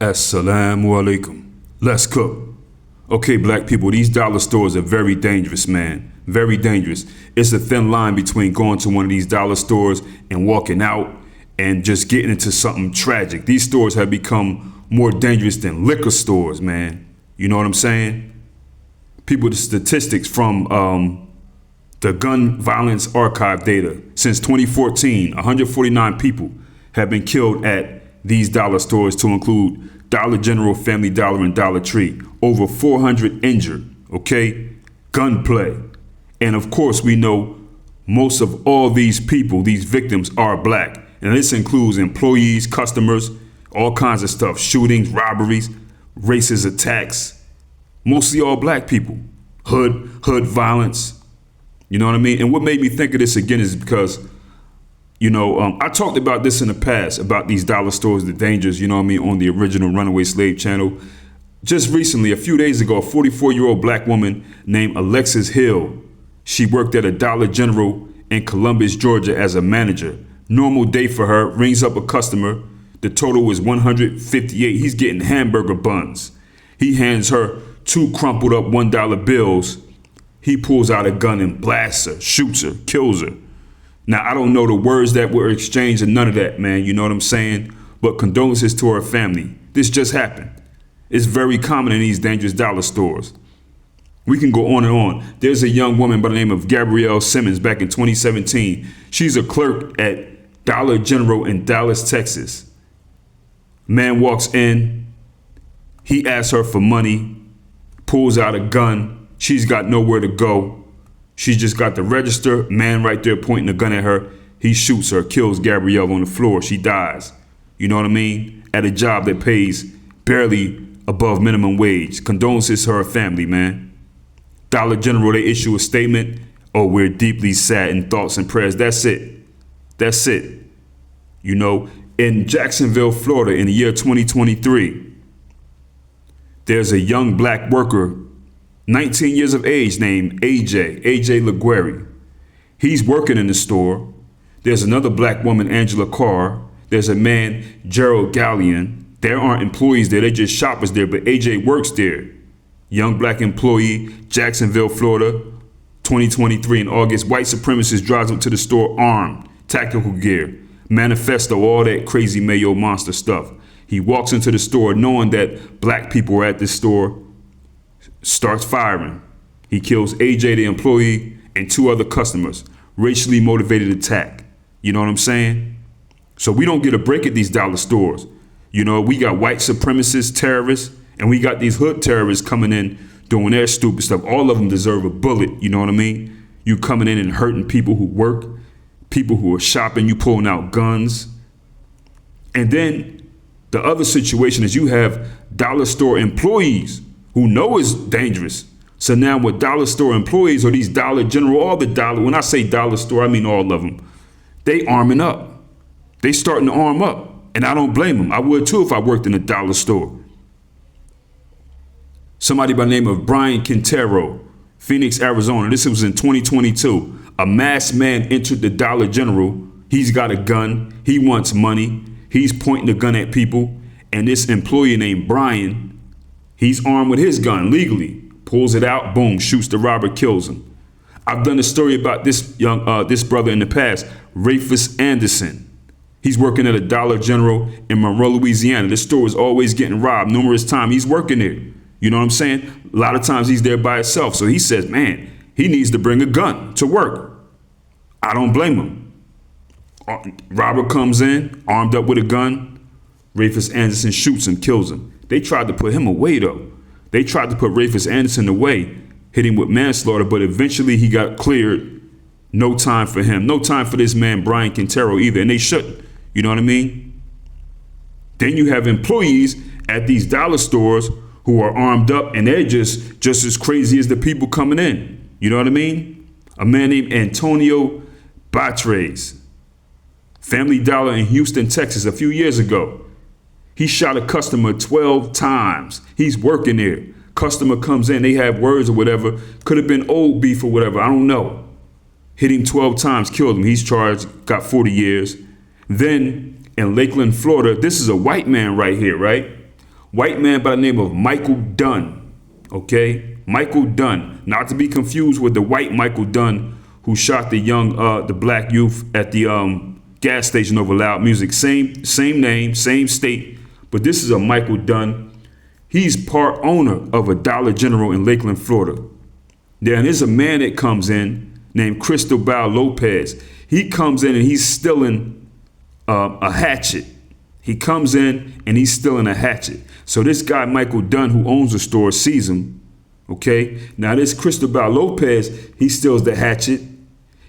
Assalamu alaikum. Let's cook. Okay, black people, these dollar stores are very dangerous, man. Very dangerous. It's a thin line between going to one of these dollar stores and walking out and just getting into something tragic. These stores have become more dangerous than liquor stores, man. You know what I'm saying? People, the statistics from the gun violence archive data since 2014, 149 people have been killed at these dollar stores, to include Dollar General, Family Dollar, and Dollar Tree. Over 400 injured, okay? Gunplay. And of course, we know most of all these people, these victims, are black. And this includes employees, customers, all kinds of stuff, shootings, robberies, racist attacks. Mostly all black people. Hood violence. You know what I mean? And what made me think of this again is because I talked about this in the past, about these dollar stores, the dangers, on the original Runaway Slave channel. Just recently, a few days ago, a 44-year-old black woman named Alexis Hill, she worked at a Dollar General in Columbus, Georgia as a manager. Normal day for her, rings up a customer. The total was $158. He's getting hamburger buns. He hands her two crumpled up $1 bills. He pulls out a gun and blasts her, shoots her, kills her. Now, I don't know the words that were exchanged and none of that, man. You know what I'm saying? But condolences to her family. This just happened. It's very common in these dangerous dollar stores. We can go on and on. There's a young woman by the name of Gabrielle Simmons back in 2017. She's a clerk at Dollar General in Dallas, Texas. Man walks in. He asks her for money, pulls out a gun. She's got nowhere to go. She just got the register, man right there pointing a gun at her. He shoots her, kills Gabrielle on the floor. She dies. You know what I mean? At a job that pays barely above minimum wage. Condolences to her family, man. Dollar General, they issue a statement. Oh, we're deeply sad in thoughts and prayers. That's it. That's it. In Jacksonville, Florida, in the year 2023, there's a young black worker, 19 years of age, named AJ Laguerre. He's working in the store. There's another black woman, Angela Carr. There's a man, Gerald Gallion. There aren't employees there, they're just shoppers there, but AJ works there. Young black employee, Jacksonville, Florida, 2023 in August. White supremacist drives up to the store armed, tactical gear, manifesto, all that crazy Mayo monster stuff. He walks into the store knowing that black people are at this store, starts firing. He kills AJ, the employee, and two other customers. Racially motivated attack. You know what I'm saying? So we don't get a break at these dollar stores. We got white supremacists, terrorists, and we got these hood terrorists coming in doing their stupid stuff. All of them deserve a bullet. You know what I mean? You coming in and hurting people who work, people who are shopping, you pulling out guns. And then the other situation is you have dollar store employees who know is dangerous. So now with dollar store employees or these Dollar General, all the dollar, when I say dollar store, I mean all of them, they arming up. They starting to arm up. And I don't blame them. I would too if I worked in a dollar store. Somebody by the name of Brian Quintero, Phoenix, Arizona. This was in 2022. A masked man entered the Dollar General. He's got a gun. He wants money. He's pointing the gun at people. And this employee named Brian, he's armed with his gun legally, pulls it out, boom, shoots the robber, kills him. I've done a story about this brother in the past, Rafus Anderson. He's working at a Dollar General in Monroe, Louisiana. This store is always getting robbed numerous times. He's working there. You know what I'm saying? A lot of times he's there by himself. So he says, man, he needs to bring a gun to work. I don't blame him. Robber comes in, armed up with a gun. Rafus Anderson shoots him, kills him. They tried to put him away, though. They tried to put Rafus Anderson away, hit him with manslaughter, but eventually he got cleared. No time for him. No time for this man, Brian Quintero, either. And they shouldn't. You know what I mean? Then you have employees at these dollar stores who are armed up, and they're just as crazy as the people coming in. You know what I mean? A man named Antonio Batres, Family Dollar in Houston, Texas, a few years ago. He shot a customer 12 times. He's working there. Customer comes in, they have words or whatever. Could have been old beef or whatever. I don't know. Hit him 12 times, killed him. He's charged, got 40 years. Then in Lakeland, Florida, this is a white man right here, right? White man by the name of Michael Dunn. Okay, Michael Dunn, not to be confused with the white Michael Dunn who shot the black youth at the gas station over loud music. Same name, same state, but this is a Michael Dunn. He's part owner of a Dollar General in Lakeland, Florida. Then there's a man that comes in named Cristobal Lopez. He comes in and he's stealing a hatchet. He comes in and he's stealing a hatchet. So this guy, Michael Dunn, who owns the store, sees him. Okay. Now this Cristobal Lopez, he steals the hatchet.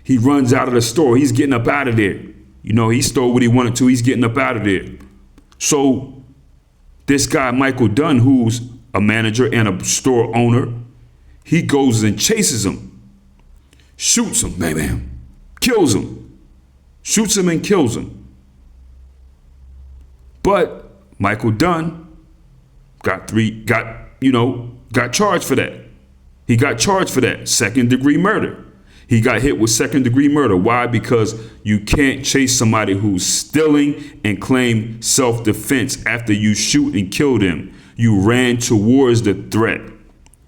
He runs out of the store. He's getting up out of there. You know, he stole what he wanted to. He's getting up out of there. So this guy, Michael Dunn, who's a manager and a store owner, he goes and chases him, shoots him, bam, bam, kills him, shoots him and kills him. But Michael Dunn got charged for that. He got charged for that, 2nd-degree murder. He got hit with 2nd-degree murder. Why? Because you can't chase somebody who's stealing and claim self-defense after you shoot and kill them. You ran towards the threat.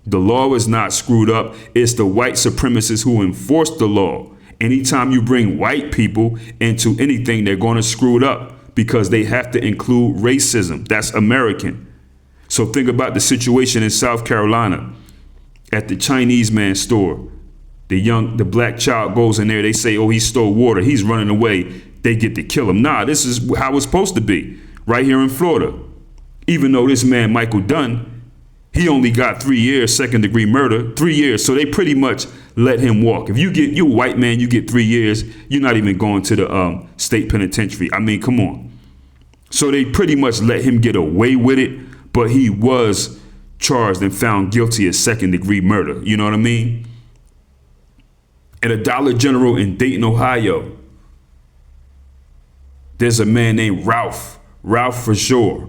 The law is not screwed up. It's the white supremacists who enforce the law. Anytime you bring white people into anything, they're going to screw it up because they have to include racism. That's American. So think about the situation in South Carolina at the Chinese man store. The black child goes in there. They say, oh, he stole water. He's running away. They get to kill him. Nah, this is how it's supposed to be right here in Florida. Even though this man, Michael Dunn, he only got 3 years, 2nd-degree murder, 3 years. So they pretty much let him walk. If you're a white man, you get 3 years. You're not even going to the state penitentiary. I mean, come on. So they pretty much let him get away with it. But he was charged and found guilty of 2nd-degree murder. You know what I mean? At a Dollar General in Dayton, Ohio, there's a man named Ralph Frazier,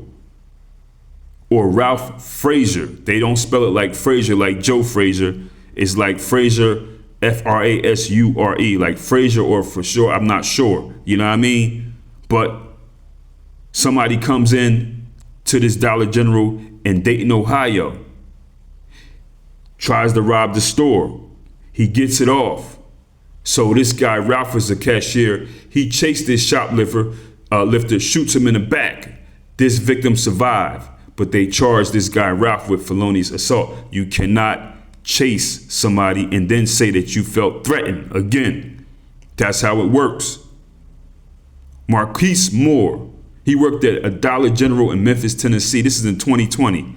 or Ralph Frazier. They don't spell it like Frazier, like Joe Frazier. It's like Frazier, Frasure, like Frazier or Frazier. I'm not sure. You know what I mean? But somebody comes in to this Dollar General in Dayton, Ohio, tries to rob the store. He gets it off. So this guy, Ralph, is a cashier. He chased this shoplifter, shoots him in the back. This victim survived, but they charged this guy, Ralph, with felonious assault. You cannot chase somebody and then say that you felt threatened. Again, that's how it works. Marquise Moore, he worked at a Dollar General in Memphis, Tennessee. This is in 2020.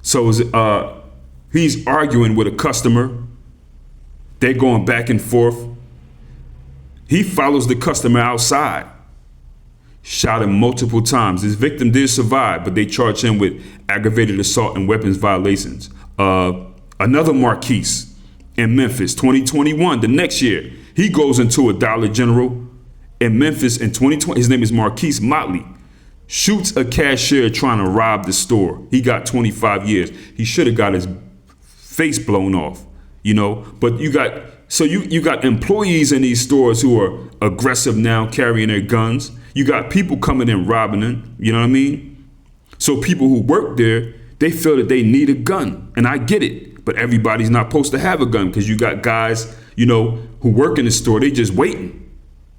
So he's arguing with a customer. They're going back and forth. He follows the customer outside, shot him multiple times. This victim did survive, but they charged him with aggravated assault and weapons violations. Another Marquise in Memphis, 2021, the next year, he goes into a Dollar General in Memphis in 2020. His name is Marquise Motley. Shoots a cashier trying to rob the store. He got 25 years. He should have got his face blown off. You know, but you got employees in these stores who are aggressive now, carrying their guns. You got people coming in robbing them. You know what I mean? So people who work there, they feel that they need a gun, and I get it. But everybody's not supposed to have a gun because you got guys, you know, who work in the store. They just waiting,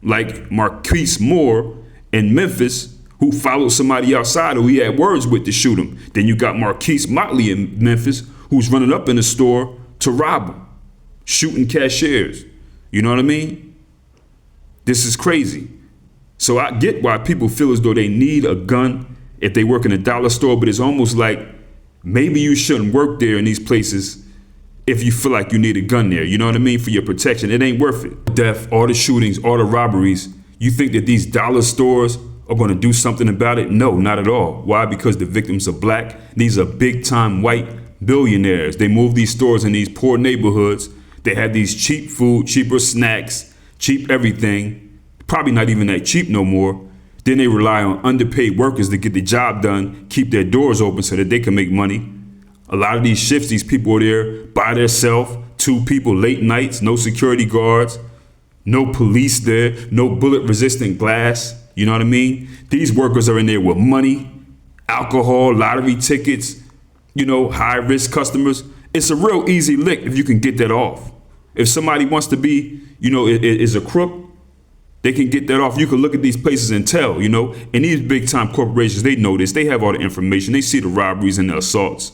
like Marquise Moore in Memphis, who followed somebody outside who he had words with to shoot him. Then you got Marquise Motley in Memphis, who's running up in the store to rob them, shooting cashiers. You know what I mean? This is crazy. So I get why people feel as though they need a gun if they work in a dollar store, but it's almost like maybe you shouldn't work there in these places if you feel like you need a gun there. You know what I mean? For your protection. It ain't worth it. Death, all the shootings, all the robberies. You think that these dollar stores are going to do something about it? No, not at all. Why? Because the victims are black. These are big time white billionaires. They move these stores in these poor neighborhoods. They have these cheap food, cheaper snacks, cheap everything. Probably not even that cheap no more. Then they rely on underpaid workers to get the job done, keep their doors open so that they can make money. A lot of these shifts, these people are there by themselves, 2 people, late nights, no security guards, no police there, no bullet resistant glass. You know what I mean? These workers are in there with money, alcohol, lottery tickets, high risk customers. It's a real easy lick if you can get that off. If somebody wants to be, is a crook, they can get that off. You can look at these places and tell, and these big time corporations, they know this. They have all the information. They see the robberies and the assaults.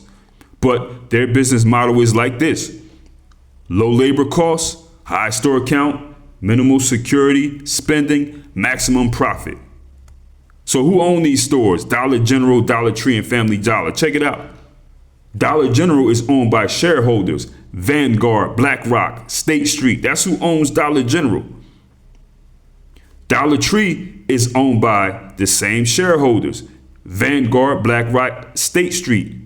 But their business model is like this: low labor costs, high store count, minimal security, spending, maximum profit. So who own these stores? Dollar General, Dollar Tree, and Family Dollar. Check it out. Dollar General is owned by shareholders: Vanguard, BlackRock, State Street. That's who owns Dollar General. Dollar Tree is owned by the same shareholders: Vanguard, BlackRock, State Street.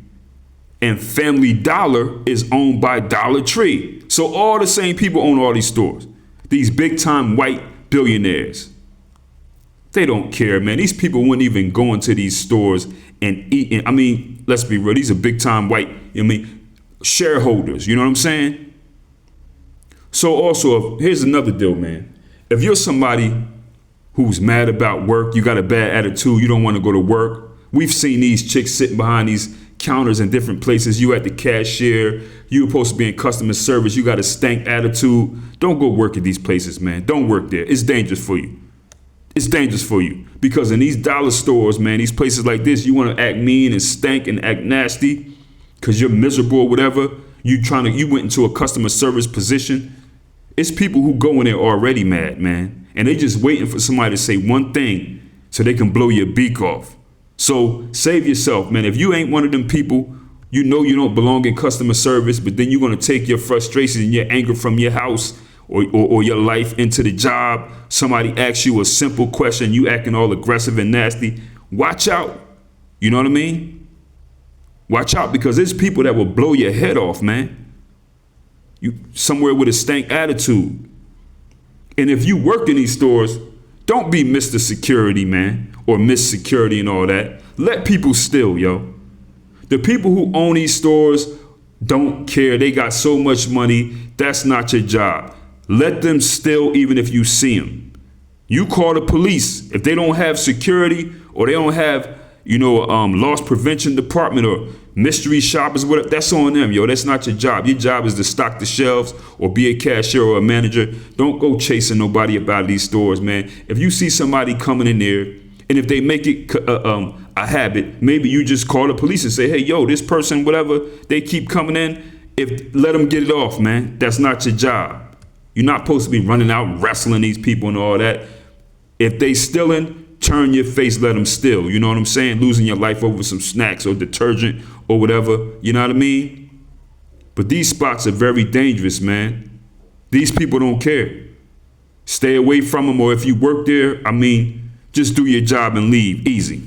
And Family Dollar is owned by Dollar Tree. So all the same people own all these stores. These big time white billionaires. They don't care, man. These people wouldn't even go into these stores and eat. I mean, let's be real. These are big time white, shareholders. You know what I'm saying? So also, here's another deal, man. If you're somebody who's mad about work, you got a bad attitude, you don't want to go to work. We've seen these chicks sitting behind these counters in different places. You at the cashier, you're supposed to be in customer service, you got a stank attitude. Don't go work at these places, man. Don't work there. It's dangerous for you. It's dangerous for you because in these dollar stores, man, these places like this, you want to act mean and stank and act nasty because you're miserable or whatever. You went into a customer service position. It's people who go in there already mad, man. And they just waiting for somebody to say one thing so they can blow your beak off. So save yourself, man. If you ain't one of them people, you don't belong in customer service, but then you're going to take your frustration and your anger from your house or your life into the job. Somebody asks you a simple question, you acting all aggressive and nasty. Watch out. You know what I mean? Watch out, because there's people that will blow your head off, man. You somewhere with a stank attitude. And if you work in these stores, don't be Mr. Security, man, or Miss Security and all that. Let people steal, yo. The people who own these stores don't care. They got so much money. That's not your job. Let them steal even if you see them. You call the police. If they don't have security or they don't have, loss prevention department or mystery shoppers, whatever, that's on them, yo. That's not your job. Your job is to stock the shelves or be a cashier or a manager. Don't go chasing nobody about these stores, man. If you see somebody coming in there, and if they make it a habit, maybe you just call the police and say, hey, yo, this person, whatever, they keep coming in. Let them get it off, man. That's not your job. You're not supposed to be running out wrestling these people and all that. If they stealing, turn your face, let them steal. You know what I'm saying? Losing your life over some snacks or detergent or whatever. You know what I mean? But these spots are very dangerous, man. These people don't care. Stay away from them, or if you work there, just do your job and leave. Easy.